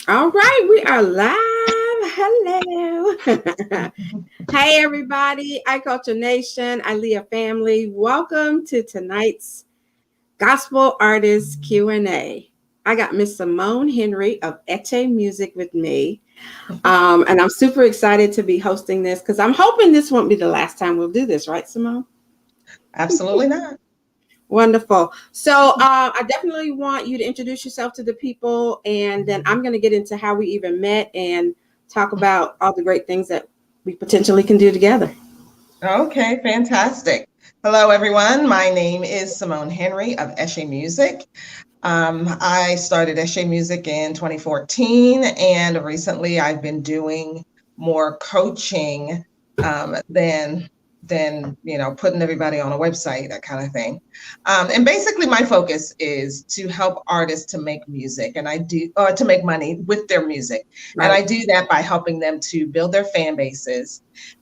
All right, we are live. Hello. Hey, everybody. iCulture Nation, iLAEA family. Welcome to tonight's Gospel Artist Q&A. I got Miss Simone Henry of Eche Music with me. And I'm super excited to be hosting this because I'm hoping this won't be the last time we'll do this, right, Simone? Absolutely not. Wonderful. So I definitely want you to introduce yourself to the people, and then I'm going to get into how we even met and talk about all the great things that we potentially can do together. Okay, fantastic. Hello, everyone. My name is Simone Henry of Eche Music. I started Eche Music in 2014, and recently I've been doing more coaching than putting everybody on a website, that kind of thing. And basically, my focus is to help artists to make music, and I do to make money with their music, and Right. I do that by helping them to build their fan bases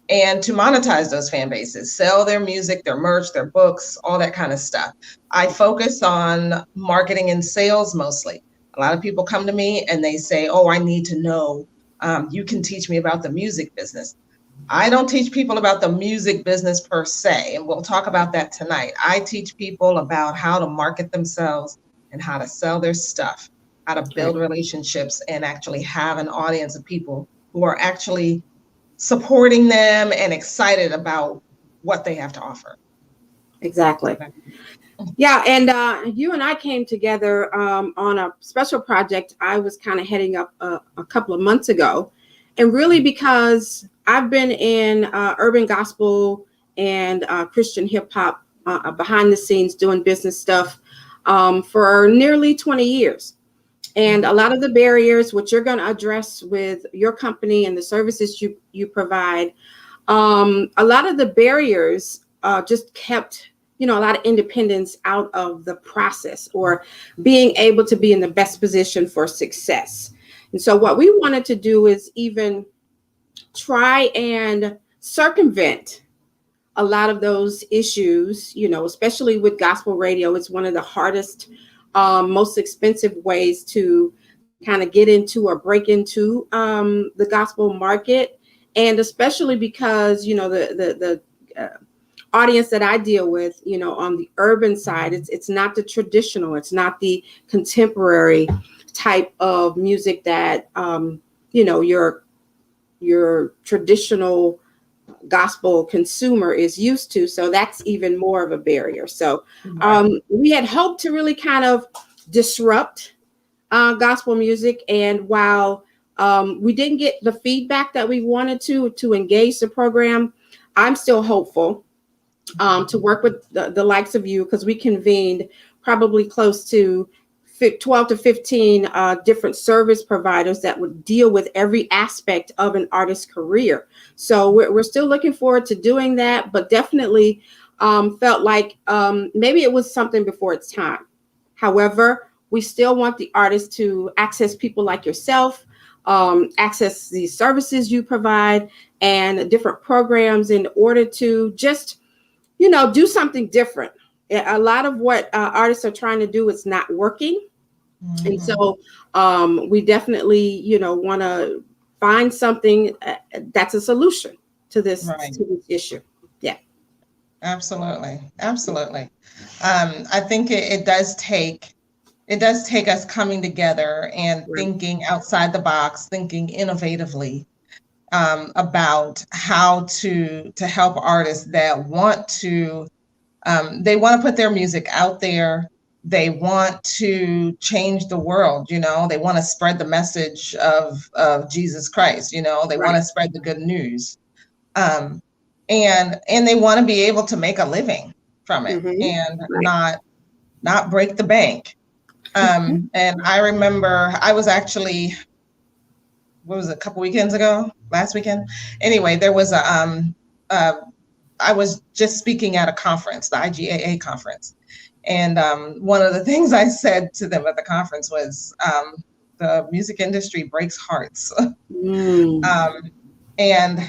and to monetize those fan bases, sell their music, their merch, their books, all that kind of stuff. I focus on marketing and sales mostly. A lot of people come to me and they say, oh, I need to know, you can teach me about the music business. I don't teach people about the music business per se, and we'll talk about that tonight. I teach people about how to market themselves and how to sell their stuff, how to build Right. relationships and actually have an audience of people who are actually supporting them and excited about what they have to offer. Exactly. Yeah, and you and I came together on a special project I was kind of heading up a couple of months ago. And really because I've been in urban gospel and Christian hip hop behind the scenes doing business stuff for nearly 20 years. And a lot of the barriers, which you're going to address with your company and the services you provide, a lot of the barriers just kept a lot of independence out of the process or being able to be in the best position for success. And so what we wanted to do is even try and circumvent a lot of those issues, especially with gospel radio. It's one of the hardest, most expensive ways to kind of get into or break into the gospel market. And especially because, the audience that I deal with, on the urban side, it's not the traditional, it's not the contemporary type of music that, your traditional gospel consumer is used to. So that's even more of a barrier. So Right. we had hoped to really kind of disrupt gospel music. And while we didn't get the feedback that we wanted to engage the program, I'm still hopeful to work with the likes of you, because we convened probably close to 12 to 15 different service providers that would deal with every aspect of an artist's career. So we're still looking forward to doing that, but definitely felt like maybe it was something before its time. However, we still want the artist to access people like yourself, access the services you provide and different programs in order to just do something different. A lot of what artists are trying to do is not working. And Mhm. so we definitely, want to find something that's a solution Right. to this issue. Yeah. Absolutely. Absolutely. I think it does take us coming together and Right. thinking outside the box, thinking innovatively about how to help artists that want to put their music out there. They want to change the world, they want to spread the message of Jesus Christ, they want Right. to spread the good news. Um, and they want to be able to make a living from it Hmm. and Right. not break the bank. And I remember I was actually, what was it, a couple weekends ago, last weekend? Anyway, there was uh, I was just speaking at a conference, the iGAA conference. And one of the things I said to them at the conference was, the music industry breaks hearts. Mm. um, and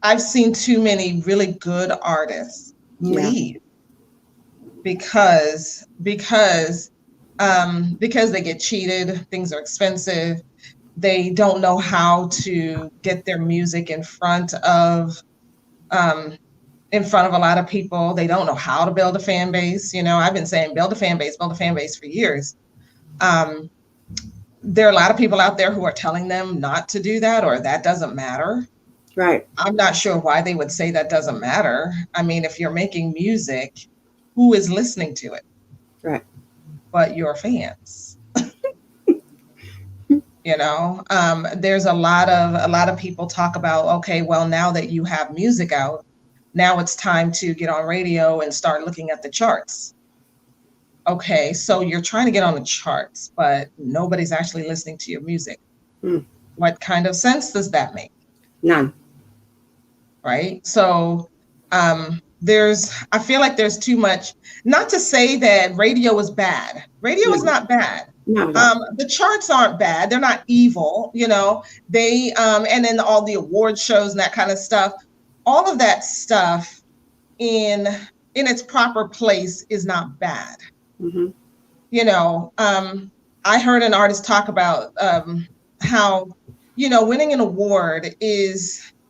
I've seen too many really good artists Yeah. leave because because they get cheated. Things are expensive. They don't know how to get their music um, in front of a lot of people. They don't know how to build a fan base. I've been saying build a fan base for years. There are a lot of people out there who are telling them not to do that, or that doesn't matter. Right. I'm not sure why they would say that doesn't matter. I mean, if you're making music, who is listening to it? Right. But your fans. There's a lot of people talk about, okay, well, now that you have music out, now it's time to get on radio and start looking at the charts. Okay, so you're trying to get on the charts, but nobody's actually listening to your music. What kind of sense does that make? None. Right? So I feel like there's too much, not to say that radio is bad. Radio is not bad. The charts aren't bad. They're not evil, they, and then all the award shows and that kind of stuff, all of that stuff in its proper place is not bad. I heard an artist talk about how, winning an award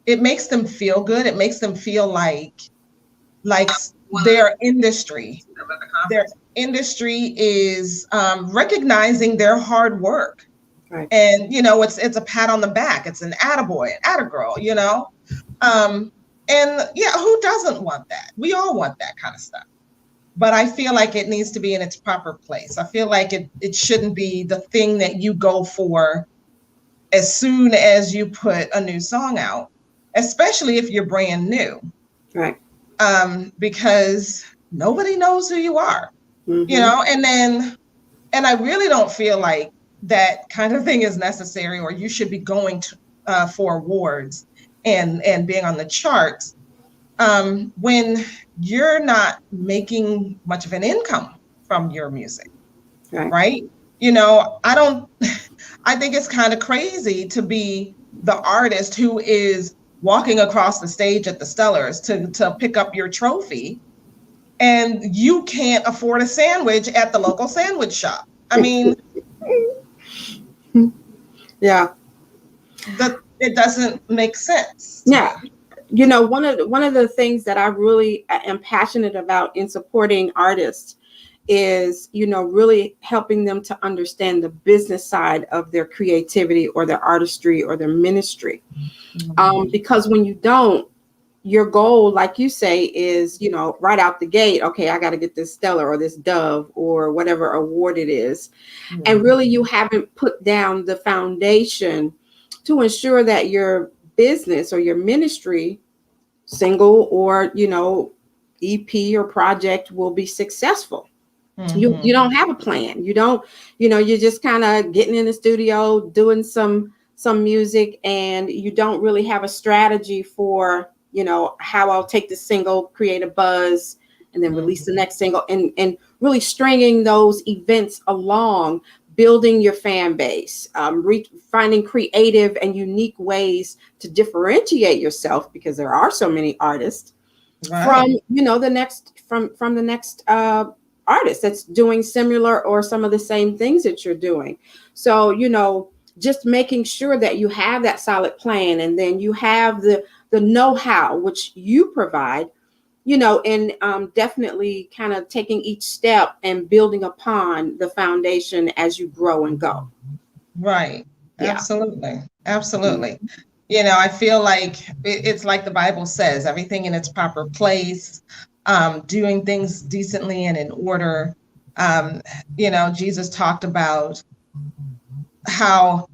it makes them feel good. It makes them feel like their industry is recognizing their hard work. Right. And, it's a pat on the back. It's an attaboy, an attagirl, and yeah, who doesn't want that? We all want that kind of stuff. But I feel like it needs to be in its proper place. I feel like it shouldn't be the thing that you go for as soon as you put a new song out, especially if you're brand new. Right. Because nobody knows who you are, and I really don't feel like that kind of thing is necessary, or you should be going to, for awards and being on the charts when you're not making much of an income from your music. Right? I think it's kind of crazy to be the artist who is walking across the stage at the Stellars to pick up your trophy, and you can't afford a sandwich at the local sandwich shop. I mean, yeah, it doesn't make sense. Yeah. One of the things that I really am passionate about in supporting artists is, really helping them to understand the business side of their creativity or their artistry or their ministry. Because when you don't, your goal, like you say, is, right out the gate, okay, I got to get this Stellar or this Dove or whatever award it is. And really, you haven't put down the foundation to ensure that your business or your ministry, single or, EP or project, will be successful. You don't have a plan. You don't, you're just kind of getting in the studio, doing some music, and you don't really have a strategy for, how I'll take the single, create a buzz, and then release the next single, and really stringing those events along, building your fan base, finding creative and unique ways to differentiate yourself, because there are so many artists from, the next artist that's doing similar or some of the same things that you're doing. So, just making sure that you have that solid plan, and then you have the know-how, which you provide, and definitely kind of taking each step and building upon the foundation as you grow and go. Right. Yeah. Absolutely. I feel like it's like the Bible says, everything in its proper place, doing things decently and in order. Jesus talked about how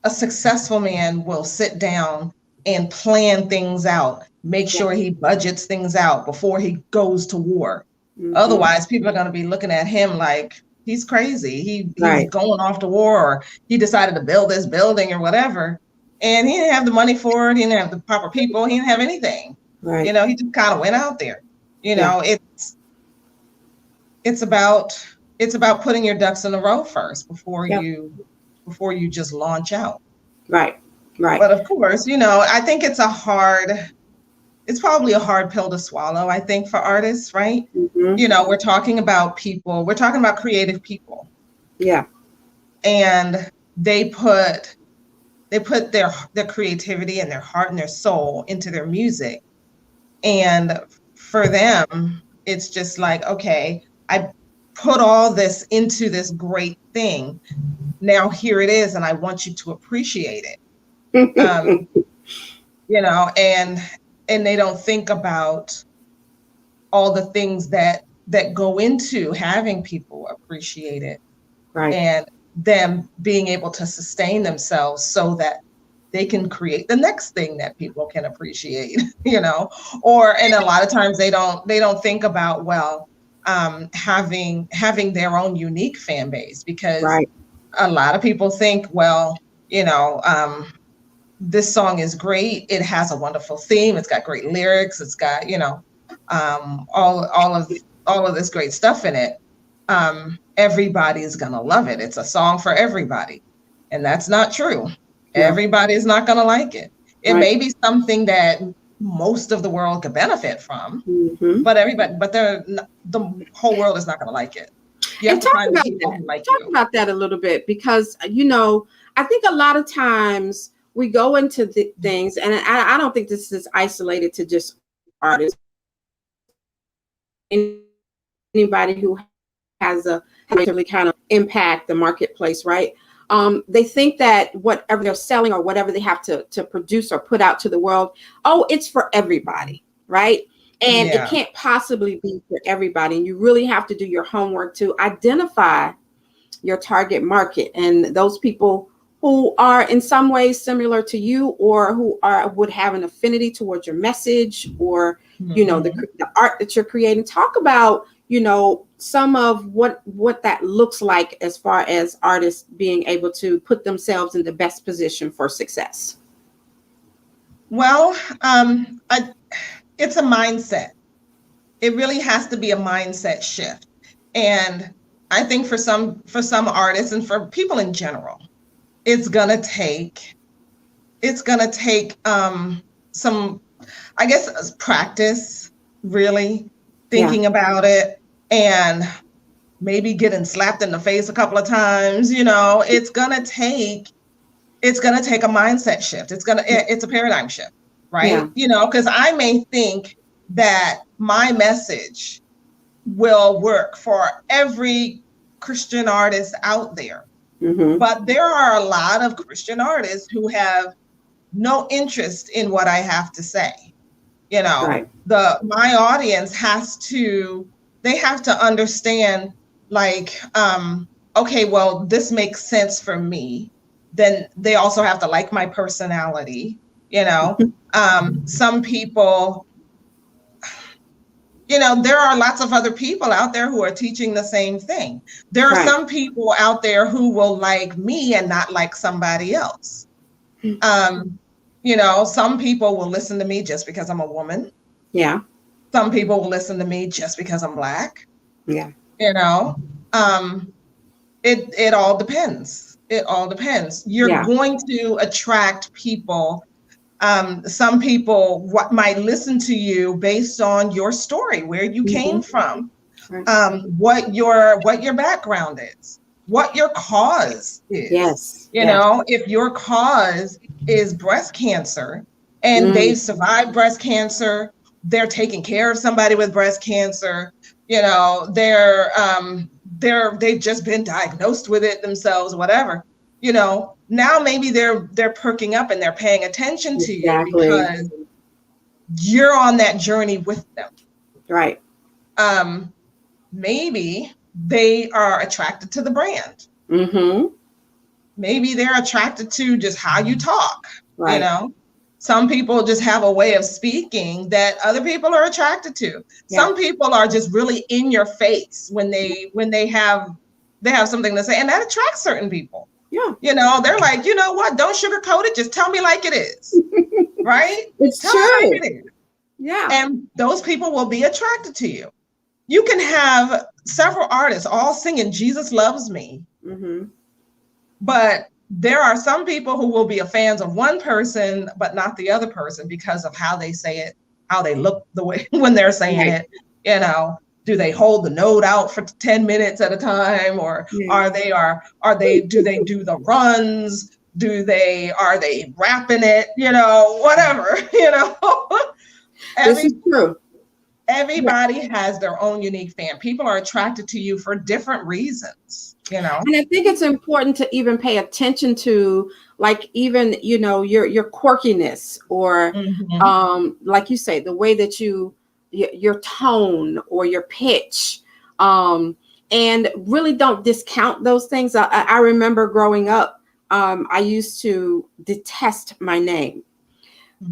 a successful man will sit down and plan things out, make sure he budgets things out before he goes to war. Otherwise, people are going to be looking at him like he's crazy. He's going off to war, or he decided to build this building or whatever, and he didn't have the money for it. He didn't have the proper people. He didn't have anything. Right. He just kind of went out there. It's about putting your ducks in a row first before you just launch out. Right. But of course, I think it's probably a hard pill to swallow, I think, for artists, right? We're talking about creative people. Yeah. And they put their creativity and their heart and their soul into their music. And for them, it's just like, okay, I put all this into this great thing. Now here it is, and I want you to appreciate it. And they don't think about all the things that go into having people appreciate it, Right. and them being able to sustain themselves so that they can create the next thing that people can appreciate, and a lot of times they don't think about, having their own unique fan base, because Right. a lot of people think, well, this song is great. It has a wonderful theme. It's got great lyrics. It's got, all of this great stuff in it. Everybody's gonna love it. It's a song for everybody. And that's not true. No. Everybody's not gonna like it. It Right. may be something that most of the world could benefit from, Mm-hmm. but the whole world is not gonna like it. You have And to talk find about the people that. who like Talk you. about that a little bit, because I think a lot of times we go into the things, and I don't think this is isolated to just artists. Anybody who has a really kind of impact the marketplace, right? They think that whatever they're selling or whatever they have to produce or put out to the world, it's for everybody, right? And Yeah. it can't possibly be for everybody. And you really have to do your homework to identify your target market and those people who are in some ways similar to you, or who would have an affinity towards your message, or the art that you're creating. Talk about some of what that looks like as far as artists being able to put themselves in the best position for success. Well, it's a mindset. It really has to be a mindset shift. And I think for some artists and for people in general, it's gonna take some, I guess, practice, really thinking about it, and maybe getting slapped in the face a couple of times. It's gonna take a mindset shift. It's a paradigm shift, right? Yeah. Because I may think that my message will work for every Christian artist out there. Mm-hmm. But there are a lot of Christian artists who have no interest in what I have to say. Right. My audience have to understand, like, okay, well, this makes sense for me. Then they also have to like my personality. Some people, there are lots of other people out there who are teaching the same thing. There are some people out there who will like me and not like somebody else. Some people will listen to me just because I'm a woman. Yeah. Some people will listen to me just because I'm Black. Yeah. It all depends. It all depends. You're going to attract people. Some people might listen to you based on your story, where you came from, what your background is, what your cause is. Yes. If your cause is breast cancer and they've survived breast cancer, they're taking care of somebody with breast cancer, they've just been diagnosed with it themselves, whatever. Now maybe they're perking up and they're paying attention to you because you're on that journey with them. Right. Maybe they are attracted to the brand. Mm-hmm. Maybe they're attracted to just how you talk. Right. Some people just have a way of speaking that other people are attracted to. Yeah. Some people are just really in your face when they have something to say, and that attracts certain people. Yeah. They're like, you know what? Don't sugarcoat it. Just tell me like it is. Right? It's tell true. me like it is. Yeah. And those people will be attracted to you. You can have several artists all singing Jesus Loves Me. Mm-hmm. But there are some people who will be fans of one person, but not the other person because of how they say it, how they look the way when they're saying it. Do they hold the note out for 10 minutes at a time, or Yeah. do they do the runs? Are they rapping it? Whatever. This is true. Yeah. Everybody has their own unique fan. People are attracted to you for different reasons. And I think it's important to even pay attention to, like, even, your quirkiness, or like you say, the way that your tone or your pitch, and really don't discount those things. I remember growing up, I used to detest my name,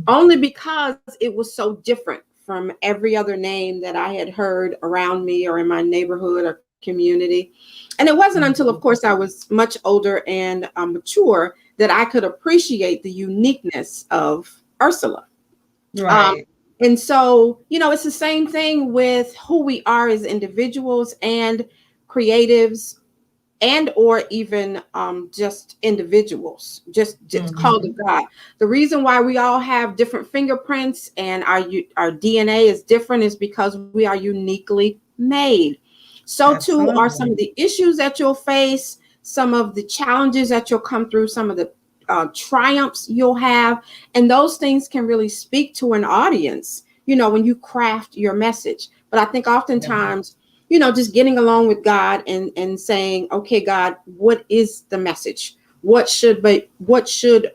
only because it was so different from every other name that I had heard around me or in my neighborhood or community. And it wasn't until, of course, I was much older and mature that I could appreciate the uniqueness of Ursula. Right. And so, it's the same thing with who we are as individuals and creatives, and or even just individuals, just called of God. The reason why we all have different fingerprints and our DNA is different is because we are uniquely made. So too are some of the issues that you'll face, some of the challenges that you'll come through, some of the triumphs you'll have, and those things can really speak to an audience, when you craft your message. But I think oftentimes, just getting along with God and saying, okay, God, what is the message? What should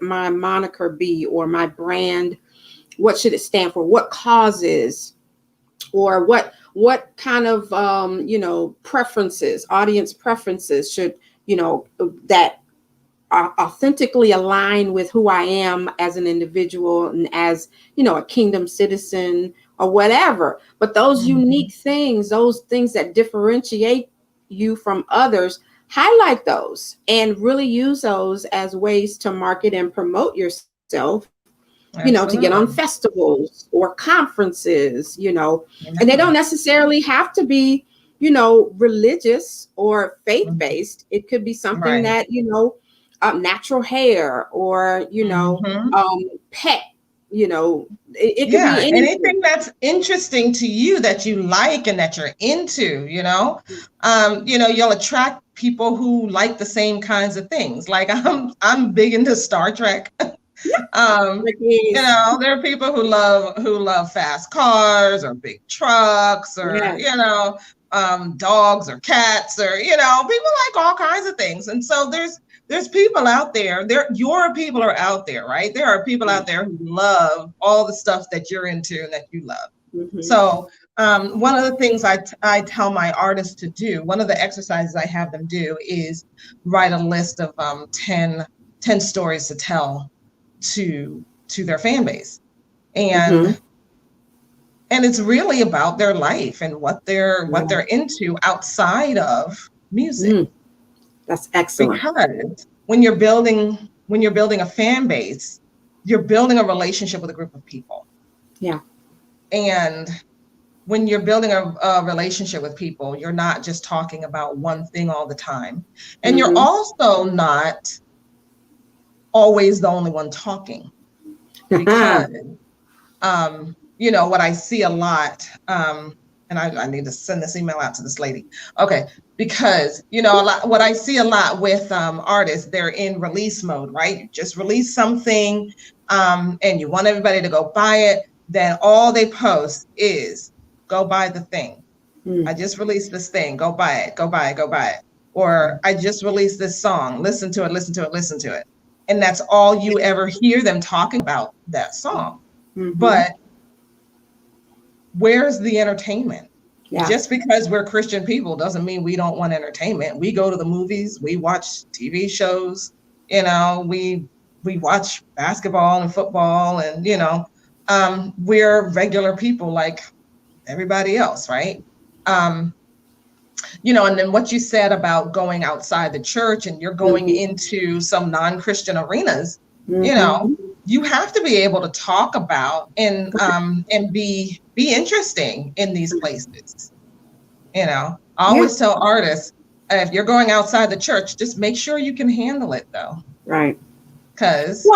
my moniker be, or my brand? What should it stand for? What causes, or what kind of, audience preferences should, that authentically align with who I am as an individual and as, a kingdom citizen or whatever. But those unique things, those things that differentiate you from others, highlight those and really use those as ways to market and promote yourself, to get on festivals or conferences, and they don't necessarily have to be, religious or faith-based. It could be something that, natural hair, or, pet, it could be anything that's interesting to you, that you like and that you're into, you'll attract people who like the same kinds of things. Like I'm big into Star Trek. There are people who love fast cars or big trucks, or dogs or cats, or people like all kinds of things. And so there's people out there. Your people are out there, right? There are people out there who love all the stuff that you're into and that you love. So one of the things I tell my artists to do, one of the exercises I have them do, is write a list of 10 stories to tell to their fan base, and it's really about their life and what they're into outside of music. That's excellent. Because when you're building a fan base, you're building a relationship with a group of people. Yeah. And when you're building a relationship with people, you're not just talking about one thing all the time, and you're also not always the only one talking, because what I see a lot, and I need to send this email out to this lady. Okay, because what I see a lot with artists, they're in release mode, right? You just release something, and you want everybody to go buy it. Then all they post is, go buy the thing. I just released this thing. Go buy it. Go buy it. Go buy it. Or I just released this song. Listen to it. Listen to it. Listen to it. And that's all you ever hear them talking about, that song. But where's the entertainment? Yeah. Just because we're Christian people doesn't mean we don't want entertainment. We go to the movies, we watch TV shows, we watch basketball and football, and we're regular people like everybody else, right? And then what you said about going outside the church and you're going into some non-Christian arenas, you have to be able to talk about and be interesting in these places. I always tell artists, if you're going outside the church, just make sure you can handle it, though. Right. Because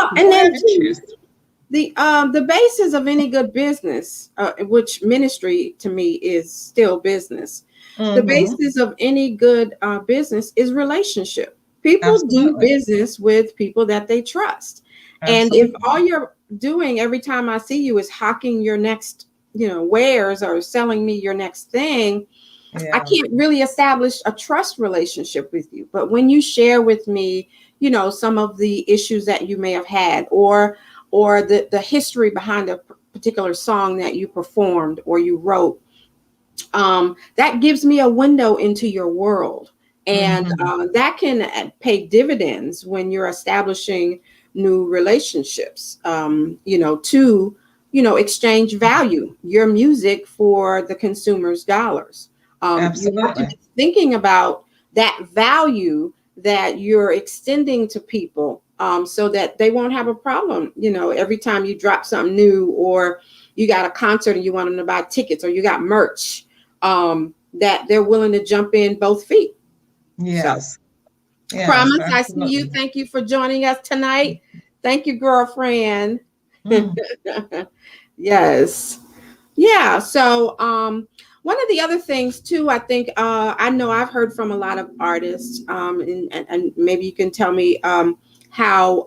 The basis of any good business, which ministry to me is still business. The Mm-hmm. basis of any good business is relationship. People do Absolutely. business with people that they trust. And if Absolutely. all you're doing every time I see you is hawking your next, wares or selling me your next thing, I Yeah. can't really establish a trust relationship with you. But when you share with me, some of the issues that you may have had, or the history behind a particular song that you performed or you wrote, that gives me a window into your world. And Mm-hmm. that can pay dividends when you're establishing new relationships, to, exchange value, your music for the consumer's dollars. You have to Absolutely. be thinking about that value that you're extending to people, so that they won't have a problem, every time you drop something new, or you got a concert and you want them to buy tickets, or you got merch, that they're willing to jump in both feet. So, Yes. Yes. Promise, I see you. Absolutely. Thank you for joining us tonight. Thank you, girlfriend. Mm. Yes. Yeah. So, one of the other things too, I think, I know I've heard from a lot of artists, and maybe you can tell me, how,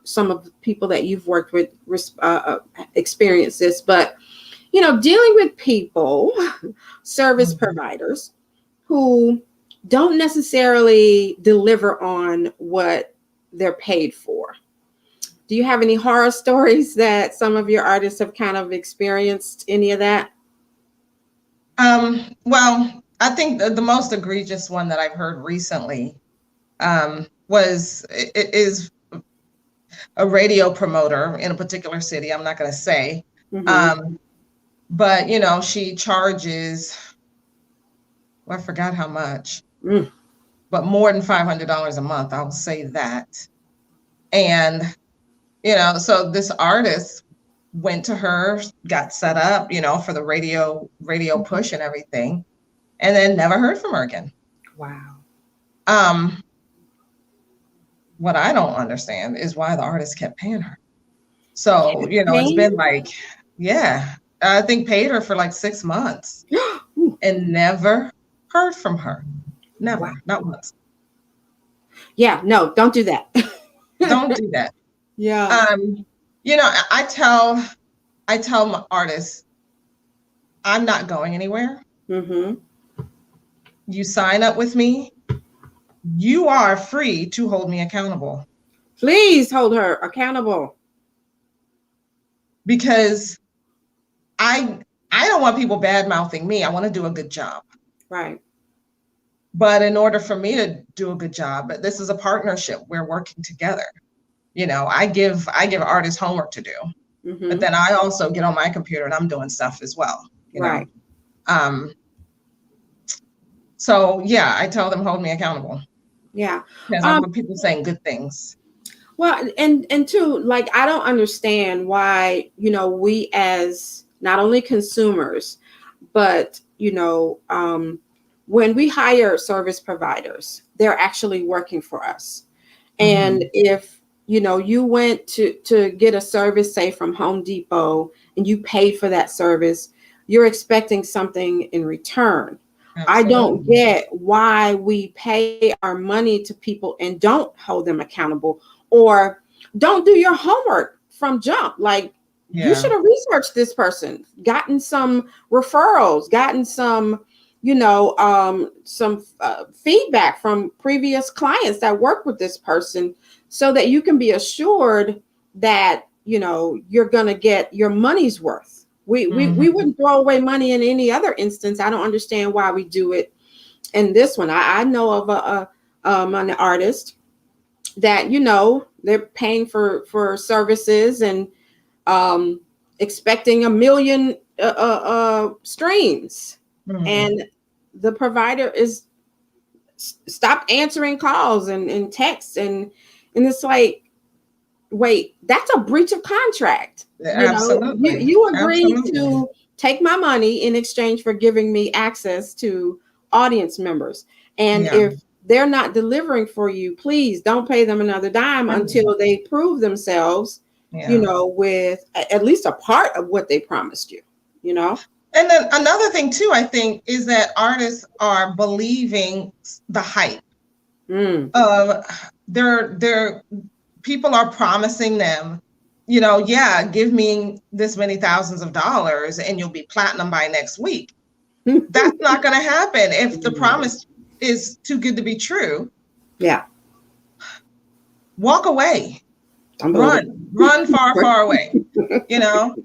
some of the people that you've worked with, experience this, but dealing with people, service Mhm. providers, who don't necessarily deliver on what they're paid for. Do you have any horror stories that some of your artists have kind of experienced any of that? Well, I think the most egregious one that I've heard recently is a radio promoter in a particular city. I'm not going to say, Mm-hmm. um, but she charges. Well, I forgot how much, Mm. but more than $500 a month. I'll say that. And so this artist went to her, got set up, for the radio push and everything, and then never heard from her again. Wow. Um, what I don't understand is why the artist kept paying her. So, it's been Pain? like, yeah, I think paid her for like 6 months and never heard from her. Wow. Never, not once. Yeah, no, don't do that. Don't do that. Yeah. Um, I tell my artists, I'm not going anywhere. Mm-hmm. You sign up with me, you are free to hold me accountable, Please hold her accountable. because I I don't want people bad mouthing me. I want to do a good job. Right. But in order for me to do a good job, this is a partnership. We're working together. I give artists homework to do, but Mm-hmm. then I also get on my computer and I'm doing stuff as well. Right. Um, so yeah, I tell them hold me accountable Yeah. because I Um, want people saying good things. Well, and two, like, I don't understand why, we as not only consumers, but when we hire service providers, they're actually working for us. And Mhm. if you went to get a service, say from Home Depot, and you paid for that service, you're expecting something in return. I don't Absolutely. get why we pay our money to people and don't hold them accountable, or don't do your homework from jump. Like, you should Yeah. have researched this person, gotten some referrals, gotten some, feedback from previous clients that work with this person, so that you can be assured that you're going to get your money's worth. We Mhm. wouldn't throw away money in any other instance. I don't understand why we do it in this one. I know of an artist that they're paying for services, and um, expecting a million streams, Mhm. and the provider is stop answering calls and texts, and it's like, wait, that's a breach of contract. You Absolutely. you agreed Absolutely. to take my money in exchange for giving me access to audience members. And Yeah. if they're not delivering for you, please don't pay them another dime Mhm. until they prove themselves, you Yeah. know, with at least a part of what they promised you, you know? And then another thing too, I think, is that artists are believing the hype Mm. of their people are promising them, you know, yeah, give me this many thousands of dollars and you'll be platinum by next week. That's not going to happen. If the promise is too good to be true, Yeah. walk away, Don't believe it. run far, far away, you know,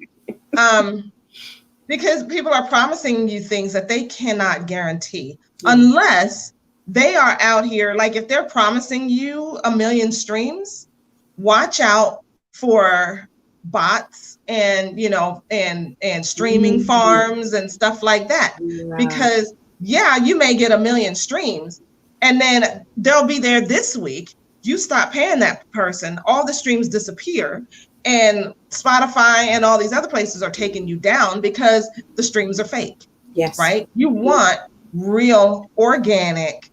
because people are promising you things that they cannot guarantee unless they are out here. Like if they're promising you 1 million streams, watch out for bots and, you know, and streaming farms and stuff like that. Because yeah, you may get 1 million streams and then they'll be there this week. You stop paying that person, all the streams disappear, and Spotify and all these other places are taking you down because the streams are fake. Yes. Right? You want real organic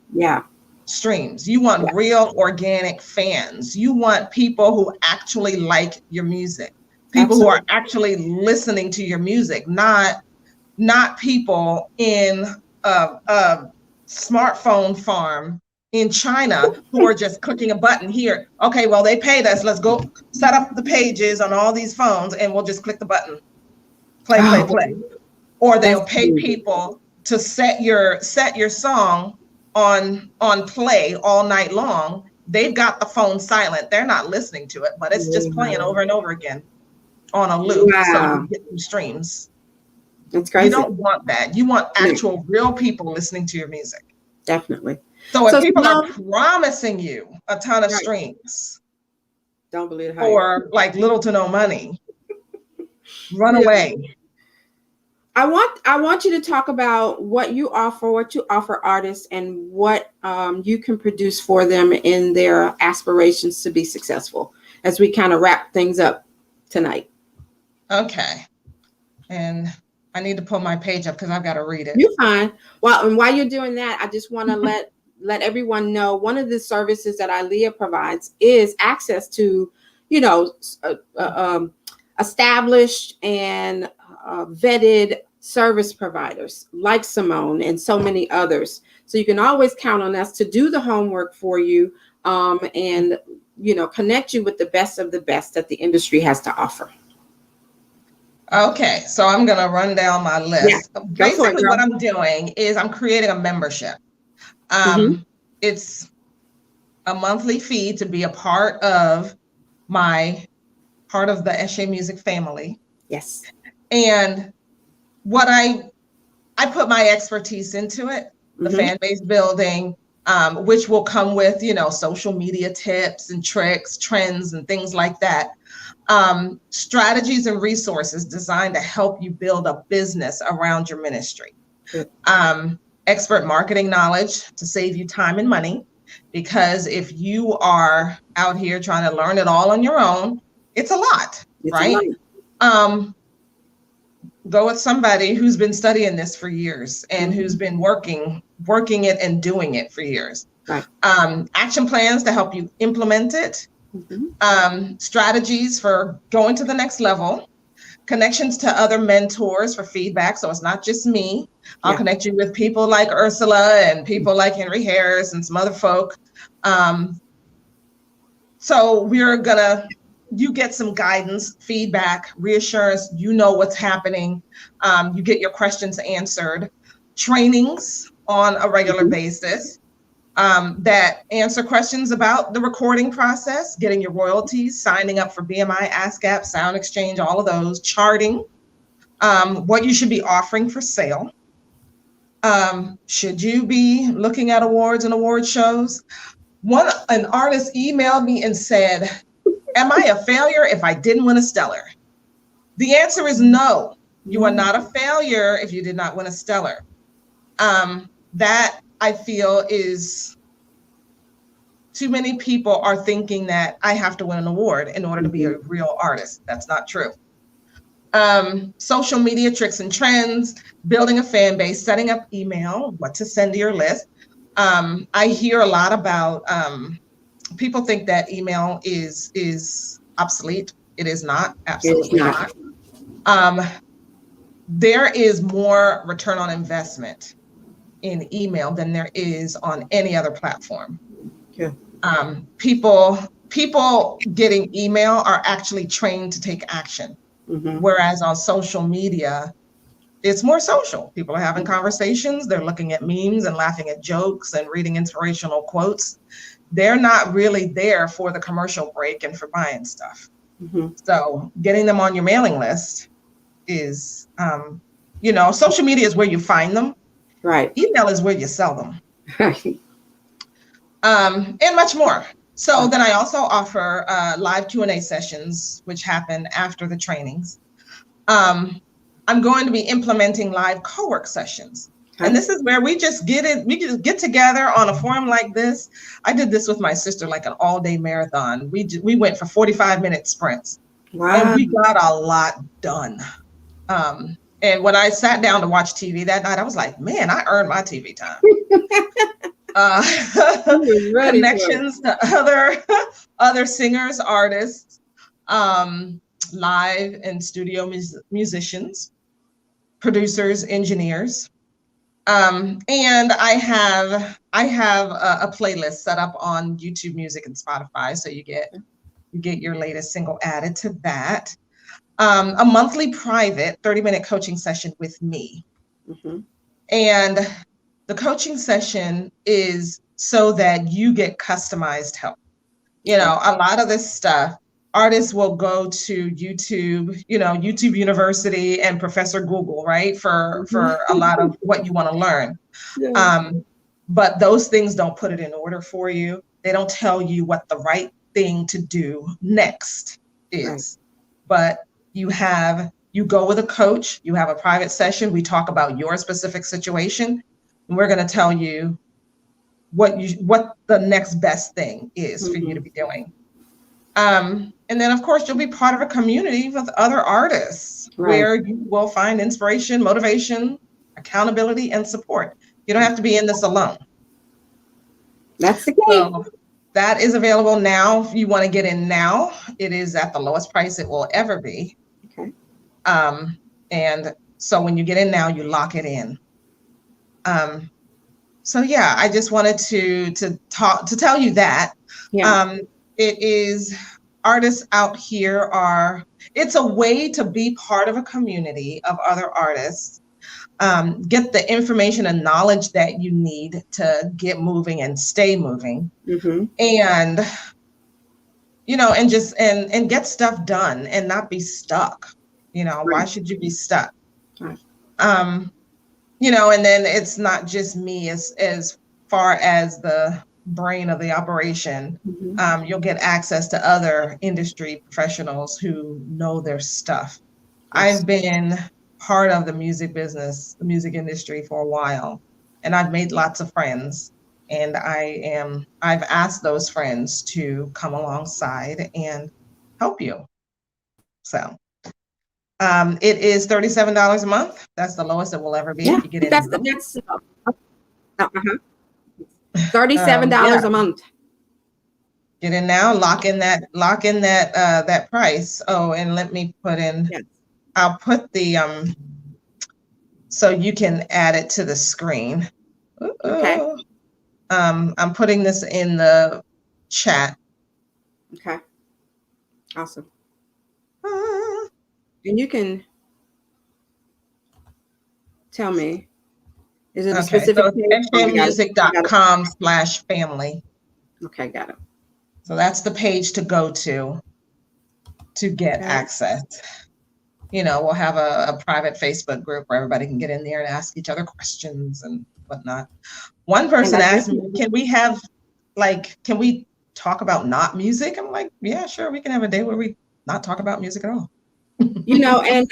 streams. You want real organic fans. You want people who actually like your music. People who are actually listening to your music, not people in a smartphone farm in China who are just clicking a button here. Okay, well, they paid us. Let's go set up the pages on all these phones and we'll just click the button. Play. Or they'll pay people to set your song on play all night long. They've got the phone silent. They're not listening to it, but it's just playing over and over again on a loop. So you get some streams. That's crazy. You don't want that. You want actual real people listening to your music. Definitely. So if people are promising you a ton of streams, don't believe it, for like little to no money, run away. I want you to talk about what you offer artists and what you can produce for them in their aspirations to be successful as we kind of wrap things up tonight. Okay. And I need to pull my page up because I've got to read it. You're fine. Well, and while you're doing that, I just want to let everyone know one of the services that iLAEA provides is access to, you know, established and vetted service providers like Simone and so many others. So you can always count on us to do the homework for you and, you know, connect you with the best of the best that the industry has to offer. Okay, so I'm going to run down my list. Yeah, basically, what I'm doing is I'm creating a membership. It's a monthly fee to be a part of the Eche Music family. Yes. And what I put my expertise into it, the fan base building, which will come with, you know, social media tips and tricks, trends, and things like that. Strategies and resources designed to help you build a business around your ministry. Expert marketing knowledge to save you time and money, because if you are out here trying to learn it all on your own, it's a lot, right? Go with somebody who's been studying this for years and who's been working it and doing it for years. Right. Action plans to help you implement it. Strategies for going to the next level, connections to other mentors for feedback. So it's not just me. I'll connect you with people like Ursula and people like Henry Harris and some other folk. So you get some guidance, feedback, reassurance, you know what's happening. You get your questions answered. Trainings on a regular basis. That answer questions about the recording process, getting your royalties, signing up for BMI, ASCAP, Sound Exchange, all of those, charting, what you should be offering for sale. Should you be looking at awards and award shows? An artist emailed me and said, am I a failure if I didn't win a Stellar? The answer is no. You are not a failure if you did not win a Stellar. That I feel is too many people are thinking that I have to win an award in order to be a real artist. That's not true. Social media tricks and trends, building a fan base, setting up email, what to send to your list. I hear a lot about people think that email is obsolete. It is not, It is absolutely not. not. There is more return on investment in email than there is on any other platform. Yeah. People getting email are actually trained to take action. Mm-hmm. Whereas on social media, it's more social. People are having conversations, they're looking at memes and laughing at jokes and reading inspirational quotes. They're not really there for the commercial break and for buying stuff. Mm-hmm. So getting them on your mailing list is, social media is where you find them. Right. Email is where you sell them. Right. And much more. So then I also offer live Q&A sessions, which happen after the trainings. I'm going to be implementing live co-work sessions. Okay. And this is where we just get together on a forum like this. I did this with my sister, like an all-day marathon. We went for 45-minute sprints. Wow. And we got a lot done. And when I sat down to watch TV that night, I was like, man, I earned my TV time. Connections to other singers, artists, live and studio musicians, producers, engineers. And I have a playlist set up on YouTube Music and Spotify, so you get your latest single added to that. A monthly private 30-minute coaching session with me. Mm-hmm. And the coaching session is so that you get customized help. A lot of this stuff, artists will go to YouTube, YouTube University and Professor Google, right? For a lot of what you want to learn. Yeah. But those things don't put it in order for you. They don't tell you what the right thing to do next is. Right. But you go with a coach, you have a private session, we talk about your specific situation, and we're going to tell you what the next best thing is for you to be doing. And then of course you'll be part of a community with other artists, right, where you will find inspiration, motivation, accountability, and support. You don't have to be in this alone. That's the key. So that is available now. If you want to get in now, it is at the lowest price it will ever be. Okay. And so when you get in now, you lock it in. So yeah, I just wanted to tell you that. Yeah. It is, artists out here it's a way to be part of a community of other artists, get the information and knowledge that you need to get moving and stay moving. Mm-hmm. And, and get stuff done and not be stuck. Right. Why should you be stuck? Right. And then it's not just me as far as the brain of the operation. Mm-hmm. You'll get access to other industry professionals who know their stuff. Yes. I've been part of the music business, the music industry for a while, and I've made lots of friends, and I've asked those friends to come alongside and help you. So it is $37 a month. That's the lowest it will ever be. Yeah, if you get in. That's $37 a month. Get in now, lock in that price. Oh, and let me put in, yes. I'll put the, so you can add it to the screen. Okay. I'm putting this in the chat. Okay. Awesome. And you can tell me, is it a specific? So echemusic.com/family. Okay, got it. So that's the page to go to get access. We'll have a private Facebook group where everybody can get in there and ask each other questions and whatnot. One person asked me, can we talk about not music? I'm like, yeah, sure. We can have a day where we not talk about music at all. And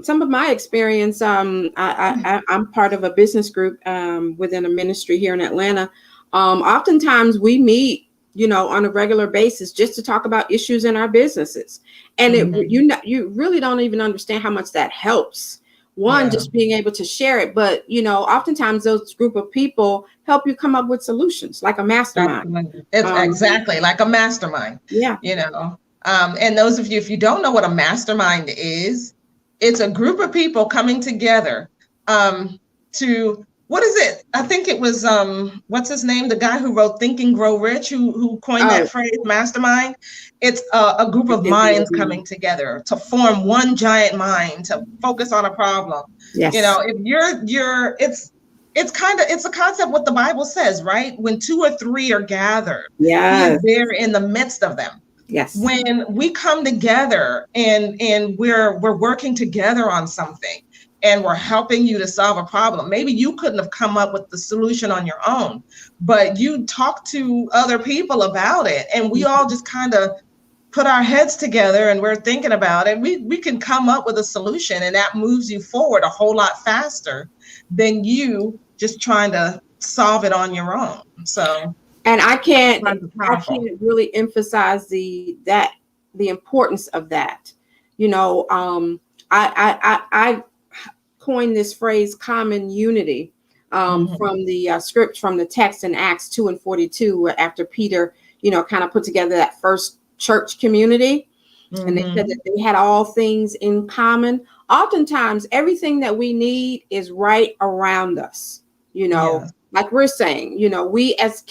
some of my experience, I'm part of a business group within a ministry here in Atlanta. Oftentimes we meet, on a regular basis just to talk about issues in our businesses. And mm-hmm. You really don't even understand how much that helps. One, just being able to share it. But, oftentimes those group of people help you come up with solutions like a mastermind. It's exactly like a mastermind. Yeah. And those of you, if you don't know what a mastermind is, it's a group of people coming together to, what is it? I think it was, what's his name? The guy who wrote Think and Grow Rich, who coined that phrase, mastermind. It's a group of minds coming together to form one giant mind to focus on a problem. Yes. You know, if it's a concept what the Bible says, right? When 2 or 3 are gathered, He is there in the midst of them. Yes. When we come together and we're working together on something and we're helping you to solve a problem, maybe you couldn't have come up with the solution on your own, but you talk to other people about it, and we all just kind of put our heads together and we're thinking about it. We can come up with a solution, and that moves you forward a whole lot faster than you just trying to solve it on your own. So. And I can't really emphasize the importance of that. You know, I coined this phrase "common unity" from the script, from the text in Acts 2:42, where after Peter, you know, kind of put together that first church community, and they said that they had all things in common. Oftentimes, everything that we need is right around us. You know. Yeah. Like we're saying, you know, we as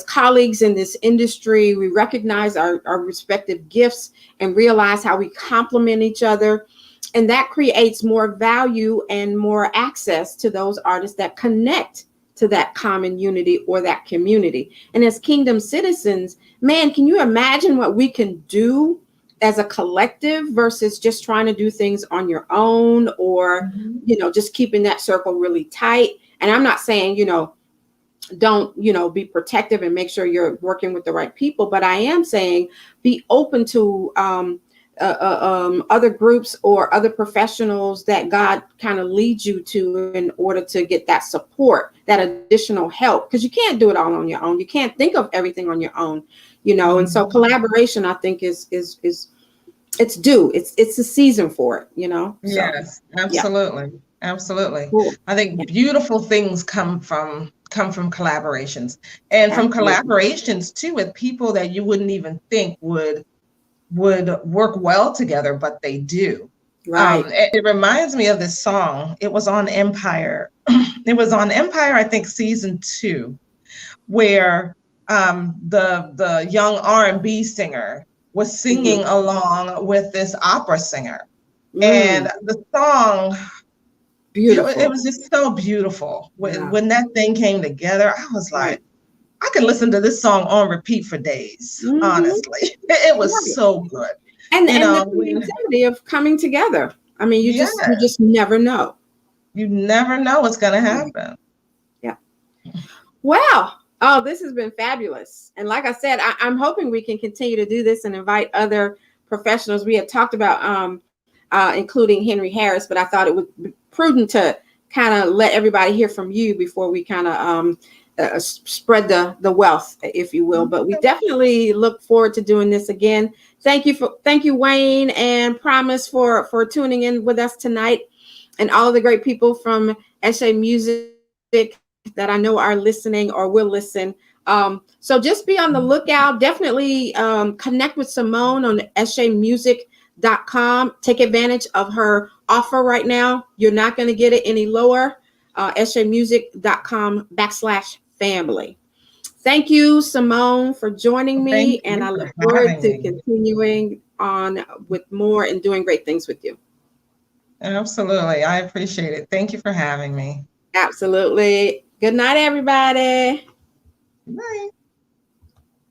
colleagues in this industry, we recognize our respective gifts and realize how we complement each other. And that creates more value and more access to those artists that connect to that common unity or that community. And as kingdom citizens, man, can you imagine what we can do as a collective versus just trying to do things on your own, or, you know, just keeping that circle really tight? And I'm not saying, you know, don't, you know, be protective and make sure you're working with the right people, but I am saying be open to other groups or other professionals that God kind of leads you to in order to get that support, that additional help, because you can't do it all on your own. You can't think of everything on your own, you know. And so collaboration, I think, is it's due. It's a season for it, you know. So, yes, absolutely. Yeah. Absolutely. Cool. I think beautiful things come from collaborations, and from collaborations too, with people that you wouldn't even think would work well together, but they do. Right. It reminds me of this song. It was on Empire. It was on Empire, I think, season 2, where the young R&B singer was singing along with this opera singer, and the song. Beautiful. It was just so beautiful. When that thing came together, I was like, I could listen to this song on repeat for days. Honestly, it was so good. And the creativity of coming together. I mean, you just never know. You never know what's going to happen. Yeah. Wow. Oh, this has been fabulous. And like I said, I'm hoping we can continue to do this and invite other professionals. We had talked about including Henry Harris, but I thought it would be prudent to kind of let everybody hear from you before we kind of spread the wealth, if you will. But we definitely look forward to doing this again. Thank you, Wayne and Promise, for tuning in with us tonight, and all of the great people from Eche Music that I know are listening or will listen. So just be on the lookout. Definitely connect with Simone on echemusic.com. Take advantage of her offer right now. You're not going to get it any lower. echemusic.com/family. Thank you, Simone, for joining me. And I look forward to continuing on with more and doing great things with you. Absolutely. I appreciate it. Thank you for having me. Absolutely. Good night, everybody. Good night.